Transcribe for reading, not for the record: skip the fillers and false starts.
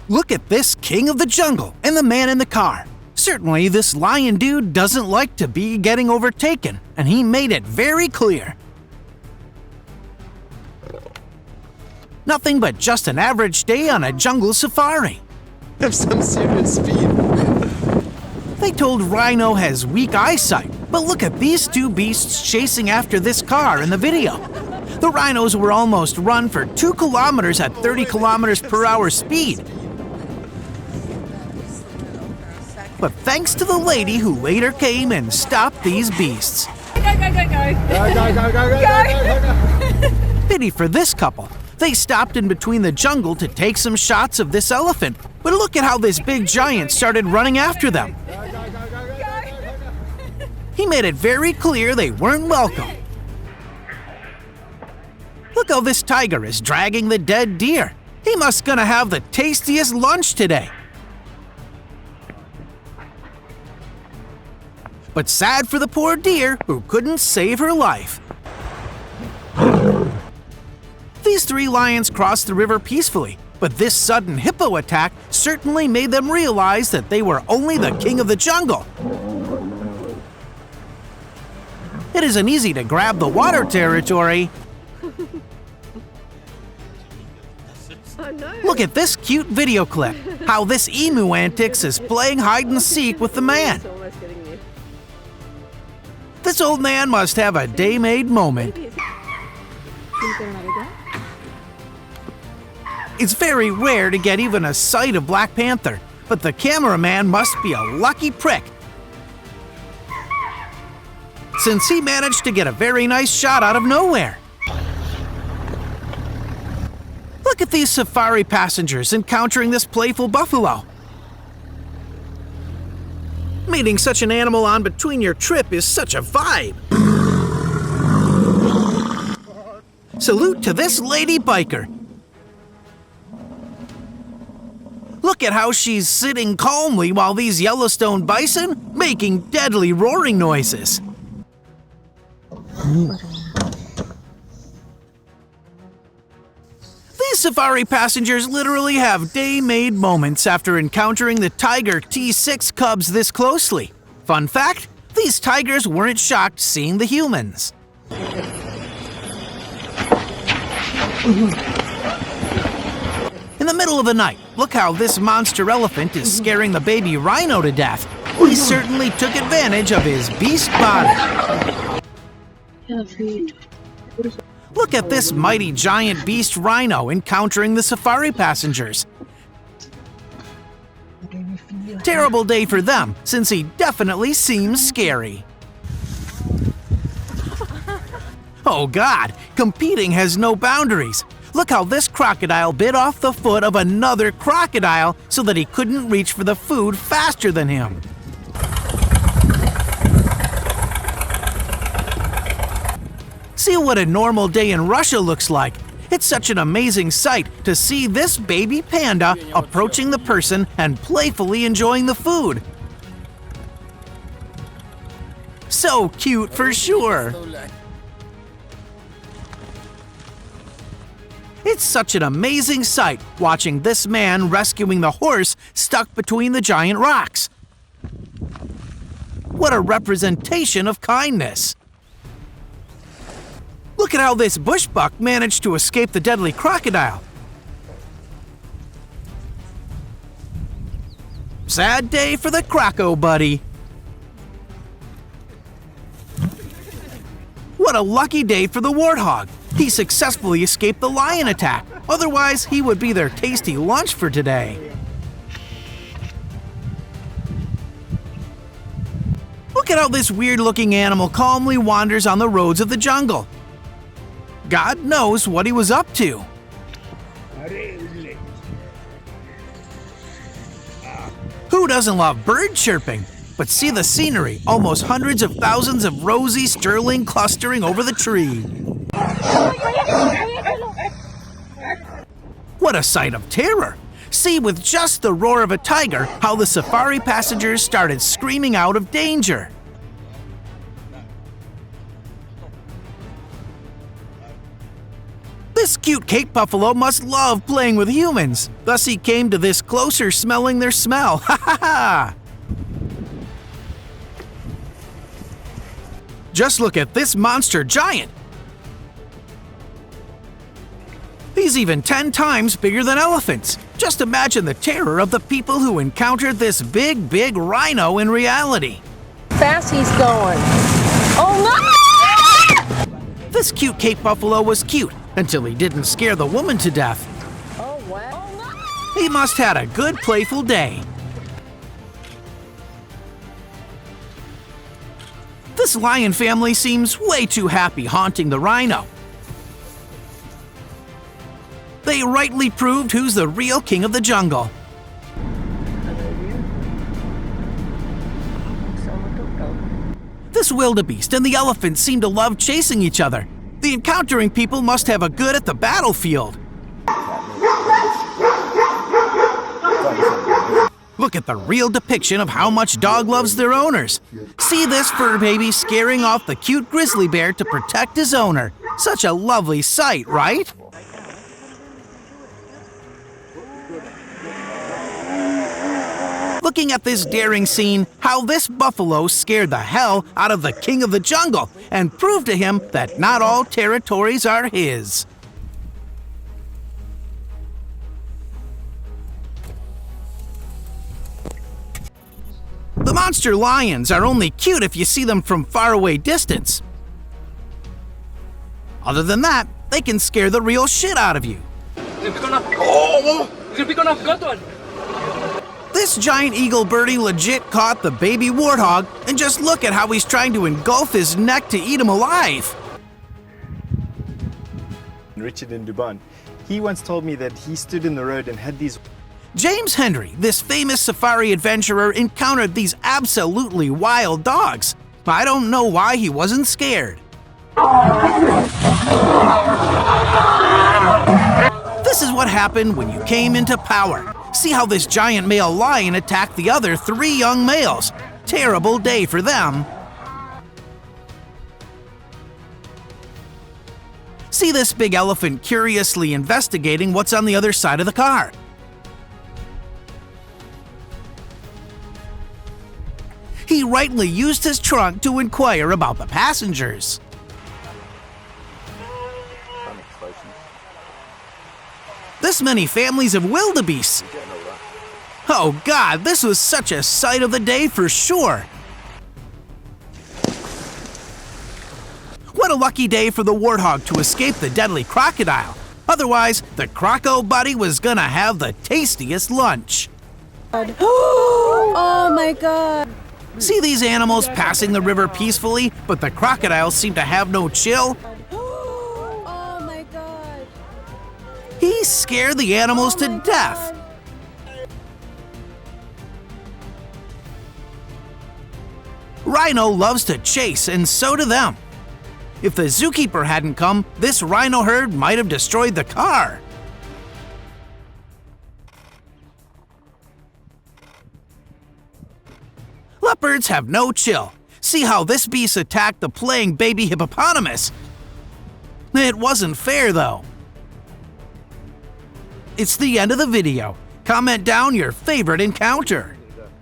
Look at this king of the jungle and the man in the car. Certainly, this lion dude doesn't like to be getting overtaken, and he made it very clear. Nothing but just an average day on a jungle safari. Have some serious speed. They told Rhino has weak eyesight, but look at these two beasts chasing after this car in the video. The rhinos were almost run for 2 kilometers at 30 kilometers per hour speed. But thanks to the lady who later came and stopped these beasts. Go, go, go, go. Go. Pity for this couple. They stopped in between the jungle to take some shots of this elephant, but look at how this big giant started running after them. He made it very clear they weren't welcome. Look how this tiger is dragging the dead deer. He must gonna have the tastiest lunch today. But sad for the poor deer who couldn't save her life. These 3 lions crossed the river peacefully, but this sudden hippo attack certainly made them realize that they were only the king of the jungle. It isn't easy to grab the water territory. Look at this cute video clip, how this emu antics is playing hide and seek with the man. This old man must have a day-made moment. It's very rare to get even a sight of Black Panther, but the cameraman must be a lucky prick, since he managed to get a very nice shot out of nowhere. Look at these safari passengers encountering this playful buffalo. Meeting such an animal on between your trip is such a vibe. Salute to this lady biker. Look at how she's sitting calmly while these Yellowstone bison making deadly roaring noises. These safari passengers literally have day-made moments after encountering the tiger T6 cubs this closely. Fun fact, these tigers weren't shocked seeing the humans. In the middle of the night, look how this monster elephant is scaring the baby rhino to death. He certainly took advantage of his beast body. Look at this mighty giant beast rhino encountering the safari passengers. Terrible day for them, since he definitely seems scary. Oh God, competing has no boundaries. Look how this crocodile bit off the foot of another crocodile so that he couldn't reach for the food faster than him. See what a normal day in Russia looks like. It's such an amazing sight to see this baby panda approaching the person and playfully enjoying the food. So cute for sure. It's such an amazing sight watching this man rescuing the horse stuck between the giant rocks. What a representation of kindness. Look at how this bushbuck managed to escape the deadly crocodile. Sad day for the croco buddy. What a lucky day for the warthog. He successfully escaped the lion attack. Otherwise, he would be their tasty lunch for today. Look at how this weird-looking animal calmly wanders on the roads of the jungle. God knows what he was up to. Who doesn't love bird chirping? But see the scenery, almost hundreds of thousands of rosy sterling clustering over the tree. What a sight of terror! See with just the roar of a tiger how the safari passengers started screaming out of danger. This cute Cape buffalo must love playing with humans. Thus he came to this closer smelling their smell. Ha ha ha! Just look at this monster giant. He's even 10 times bigger than elephants. Just imagine the terror of the people who encountered this big rhino in reality. Fast he's going. Oh no! This cute Cape buffalo was cute until he didn't scare the woman to death. Oh wow. Oh, no. He must had a good playful day. This lion family seems way too happy haunting the rhino. They rightly proved who's the real king of the jungle. This wildebeest and the elephant seem to love chasing each other. The encountering people must have a good at the battlefield. Look at the real depiction of how much dog loves their owners. See this fur baby scaring off the cute grizzly bear to protect his owner. Such a lovely sight, right? Looking at this daring scene, how this buffalo scared the hell out of the king of the jungle and proved to him that not all territories are his. The monster lions are only cute if you see them from far away distance. Other than that, they can scare the real shit out of you. This giant eagle birdie legit caught the baby warthog, and just look at how he's trying to engulf his neck to eat him alive. Richard in Dubon, he once told me that he stood in the road and had these. James Henry, this famous safari adventurer, encountered these absolutely wild dogs. I don't know why he wasn't scared. This is what happened when you came into power. See how this giant male lion attacked the other 3 young males. Terrible day for them. See this big elephant curiously investigating what's on the other side of the car. He rightly used his trunk to inquire about the passengers. This many families of wildebeests. Oh God, this was such a sight of the day for sure. What a lucky day for the warthog to escape the deadly crocodile. Otherwise, the croco buddy was gonna have the tastiest lunch. Oh my God. See these animals passing the river peacefully, but the crocodiles seem to have no chill? Oh my God. He scared the animals to death. Rhino loves to chase, and so do them. If the zookeeper hadn't come, this rhino herd might have destroyed the car. Leopards have no chill. See how this beast attacked the playing baby hippopotamus. It wasn't fair though. It's the end of the video. Comment down your favorite encounter.